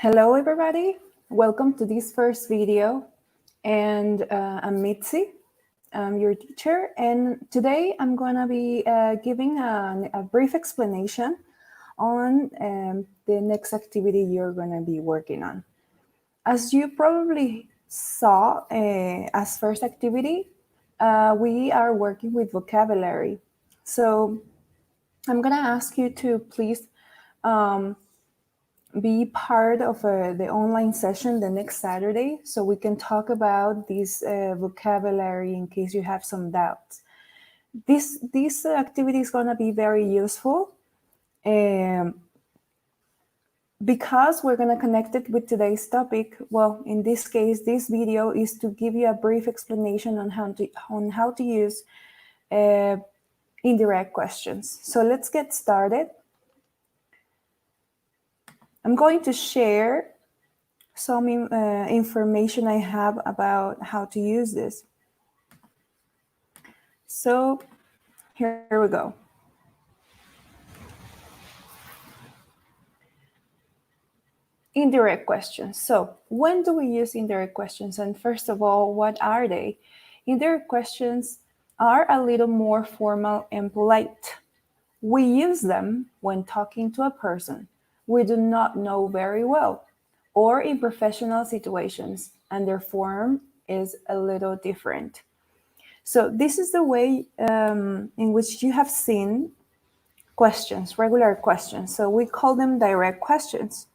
Hello, everybody. Welcome to this first video. And I'm Mitzi. I'm your teacher. And today I'm going to be giving a brief explanation on the next activity you're going to be working on. As you probably saw as first activity, we are working with vocabulary. So I'm going to ask you to please be part of the online session the next Saturday so we can talk about this vocabulary in case you have some doubts. This activity is going to be very useful because we're going to connect it with today's topic. Well, in this case, this video is to give you a brief explanation on how to use indirect questions. So let's get started. I'm going to share some information I have about how to use this. So here we go. Indirect questions. So when do we use indirect questions? And first of all, what are they? Indirect questions are a little more formal and polite. We use them when talking to a person we do not know very well, or in professional situations, and their form is a little different. So this is the way in which you have seen questions, regular questions. So we call them direct questions.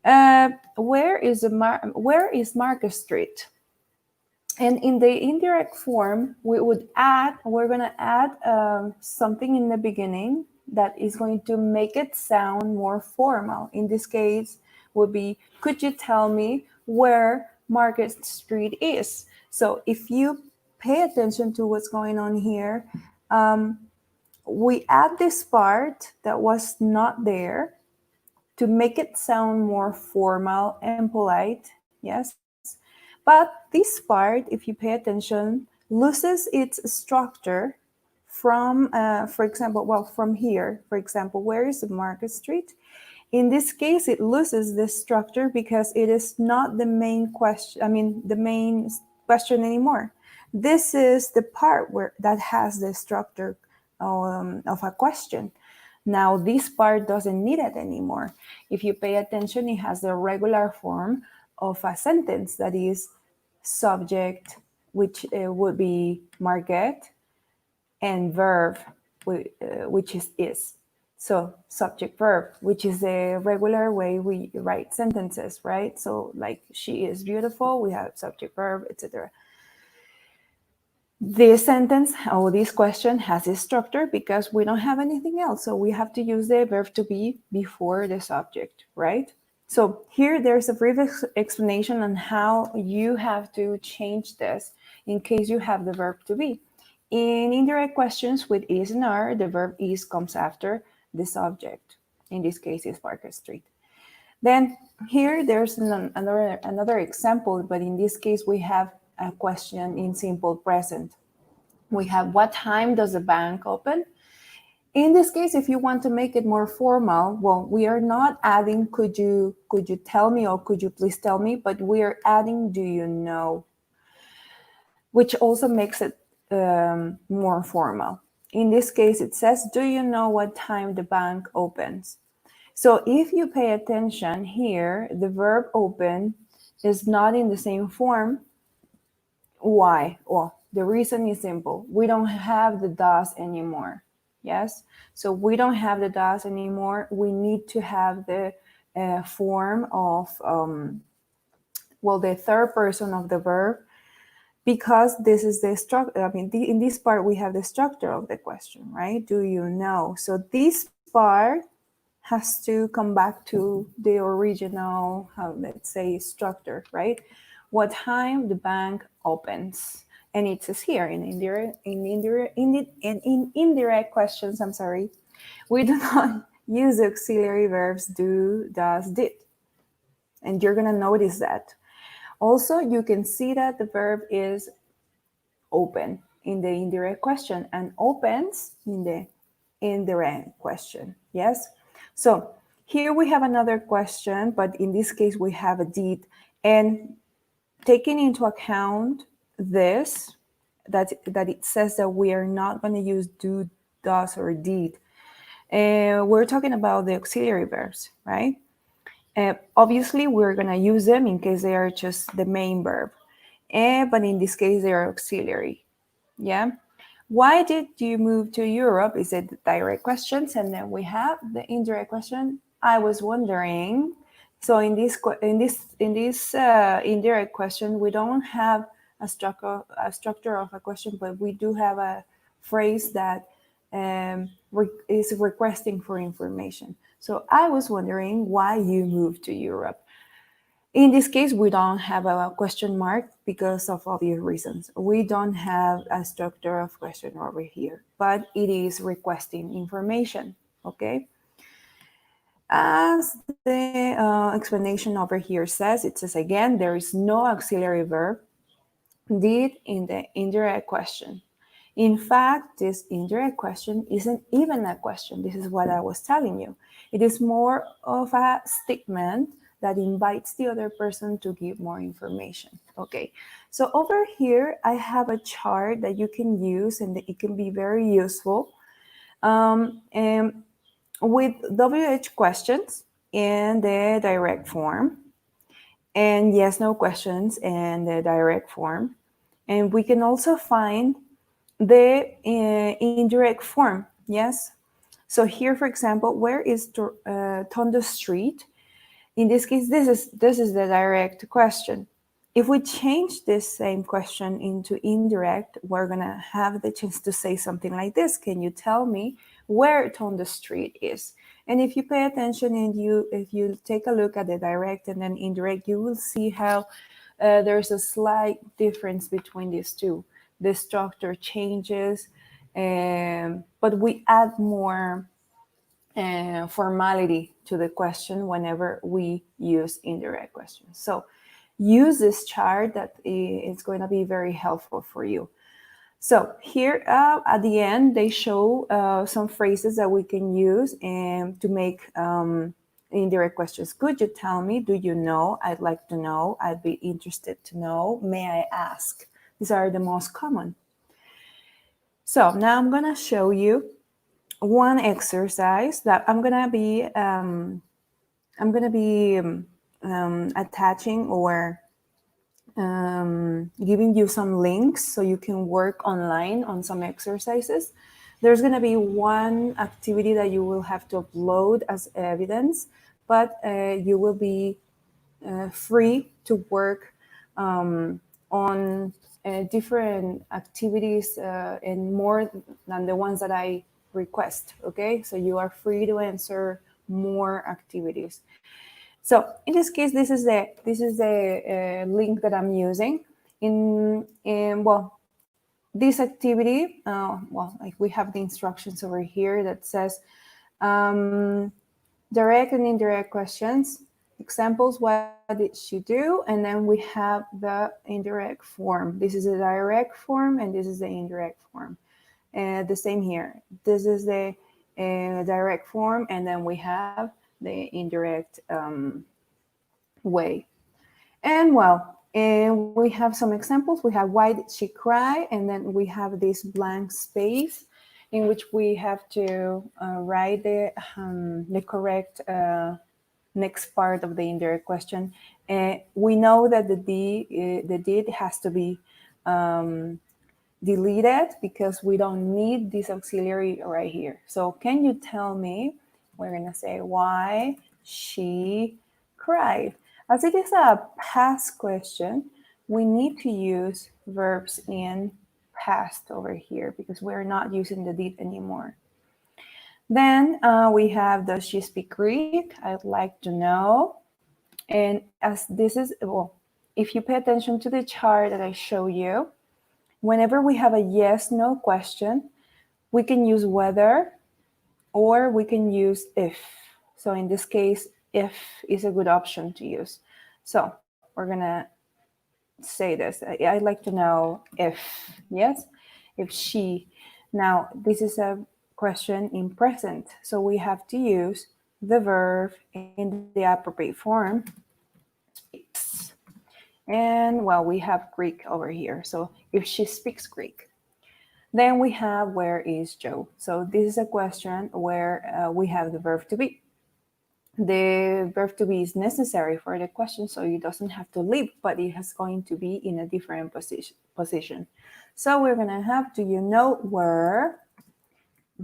Where is Market Street? And in the indirect form, we're going to add something in the beginning that is going to make it sound more formal. In this case, would be, could you tell me where Market Street is? So if you pay attention to what's going on here, we add this part that was not there to make it sound more formal and polite, yes? But this part, if you pay attention, loses its structure from, from here. For example, where is the Market Street? In this case, it loses this structure because it is not the main question, the main question anymore. This is the part that has the structure of a question. Now, this part doesn't need it anymore. If you pay attention, it has the regular form of a sentence that is subject, which would be market, and verb, which is. So subject verb, which is the regular way we write sentences, right? So like, she is beautiful, we have subject verb, etc. This sentence or this question has a structure because we don't have anything else. So we have to use the verb to be before the subject, right? So here there's a brief explanation on how you have to change this in case you have the verb to be. In indirect questions with is and are, the verb is comes after the subject. In this case, it's Market Street. Then here there's another example, but in this case we have a question in simple present. We have, what time does the bank open? In this case, if you want to make it more formal, well, we are not adding could you tell me or could you please tell me, but we are adding do you know, which also makes it more formal. In this case, it says, do you know what time the bank opens? So if you pay attention here, the verb open is not in the same form. Why? Well, the reason is simple. We don't have the does anymore. Yes? So we don't have the does anymore. We need to have the form of, the third person of the verb, because this is the structure. In this part, we have the structure of the question, right? Do you know? So this part has to come back to the original, let's say, structure, right? What time the bank opens. And it says here in indirect questions, we do not use auxiliary verbs do, does, did. And you're going to notice that. Also, you can see that the verb is open in the indirect question and opens in the indirect question. Yes? So Here we have another question, but in this case we have a did. And taking into account this, that it says that we are not going to use do, does, or did. We're talking about the auxiliary verbs, right? Obviously, we're going to use them in case they are just the main verb. But in this case, they are auxiliary. Yeah. Why did you move to Europe? Is it the direct questions? And then we have the indirect question. I was wondering. So in this indirect question, we don't have a structure of a question, but we do have a phrase that is requesting for information. So I was wondering why you moved to Europe. In this case, we don't have a question mark because of obvious reasons. We don't have a structure of question over here, but it is requesting information, okay? As the explanation over here says, it says again, there is no auxiliary verb did in the indirect question. In fact, this indirect question isn't even a question. This is what I was telling you. It is more of a statement that invites the other person to give more information. Okay, so over here, I have a chart that you can use and it can be very useful. And with WH questions in the direct form and yes, no questions in the direct form. And we can also find the indirect form, yes? So here, for example, where is Tondo Street? In this case, this is the direct question. If we change this same question into indirect, we're gonna have the chance to say something like this. Can you tell me where Tondo Street is? And if you pay attention and if you take a look at the direct and then indirect, you will see how there's a slight difference between these two. The structure changes, but we add more formality to the question whenever we use indirect questions. So use this chart that is going to be very helpful for you. So here at the end, they show some phrases that we can use to make indirect questions. Could you tell me? Do you know? I'd like to know. I'd be interested to know. May I ask? These are the most common. So now I'm going to show you one exercise that I'm going to be attaching or giving you some links so you can work online on some exercises. There's going to be one activity that you will have to upload as evidence, but you will be free to work on different activities and more than the ones that I request. Okay, so you are free to answer more activities. So in this case, this is the link that I'm using. Well, this activity, like we have the instructions over here that says direct and indirect questions, examples, what did she do? And then we have the indirect form. This is the direct form and this is the indirect form. The same here. This is the direct form and then we have the indirect way. And well, we have some examples. We have why did she cry? And then we have this blank space in which we have to write the correct next part of the indirect question. We know that the did has to be deleted because we don't need this auxiliary right here. So can you tell me, we're going to say why she cried. As it is a past question, we need to use verbs in past over here because we're not using the did anymore. Then we have, does she speak Greek? I'd like to know. And as this is, well, if you pay attention to the chart that I show you, whenever we have a yes, no question, we can use whether or we can use if. So in this case, if is a good option to use. So we're gonna say this. I'd like to know if, yes, if she. Now, this is a question in present. So we have to use the verb in the appropriate form, speaks. And well, we have Greek over here. So if she speaks Greek. Then we have where is Joe? So this is a question where we have the verb to be. The verb to be is necessary for the question, so it doesn't have to live, but it is going to be in a different position. So we're going to have, do you know where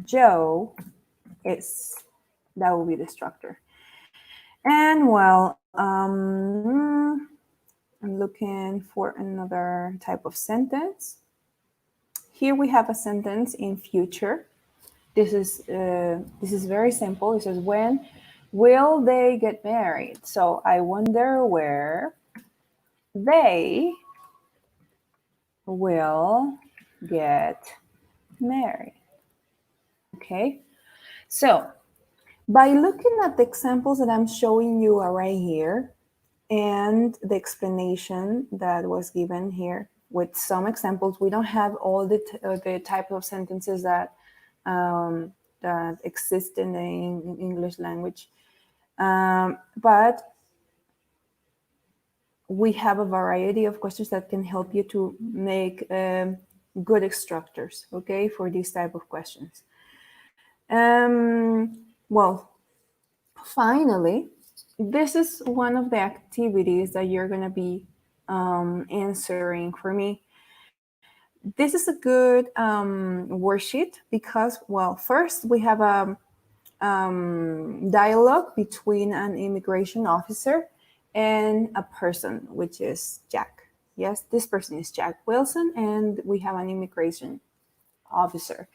Joe is? That will be the structure. And well, I'm looking for another type of sentence. Here we have a sentence in future. This is very simple. It says, when will they get married? So I wonder where they will get married. Okay, so by looking at the examples that I'm showing you right here and the explanation that was given here with some examples, we don't have all the type of sentences that that exist in the English language, but we have a variety of questions that can help you to make good structures, okay, for these type of questions. Well, finally, this is one of the activities that you're going to be answering for me. This is a good worksheet because, well, first we have a dialogue between an immigration officer and a person, which is Jack. Yes, this person is Jack Wilson, and we have an immigration officer.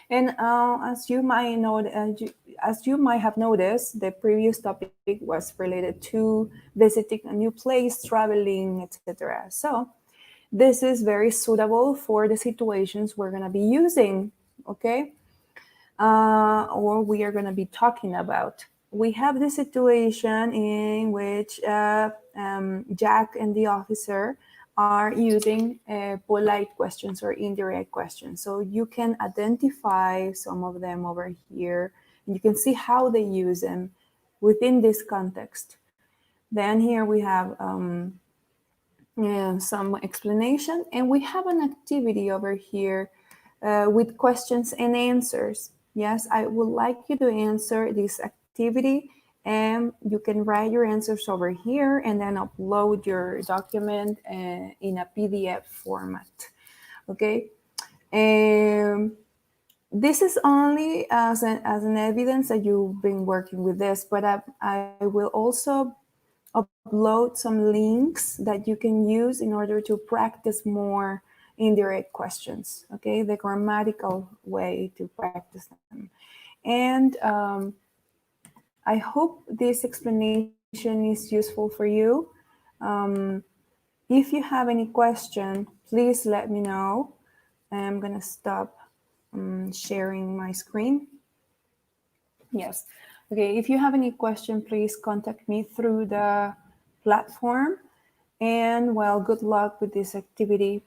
And as you might know, as you might have noticed, the previous topic was related to visiting a new place, traveling, etc. So this is very suitable for the situations we're going to be using, okay? Or we are going to be talking about. We have the situation in which Jack and the officer are using polite questions or indirect questions. So you can identify some of them over here, and you can see how they use them within this context. Then here we have some explanation, and we have an activity over here with questions and answers. Yes, I would like you to answer this activity, and you can write your answers over here and then upload your document in a PDF format. Okay. This is only as an evidence that you've been working with this, but I will also upload some links that you can use in order to practice more indirect questions, okay? The grammatical way to practice them. And I hope this explanation is useful for you. If you have any question, please let me know. I'm gonna stop sharing my screen. Yes. Okay, if you have any question, please contact me through the platform. And well, good luck with this activity.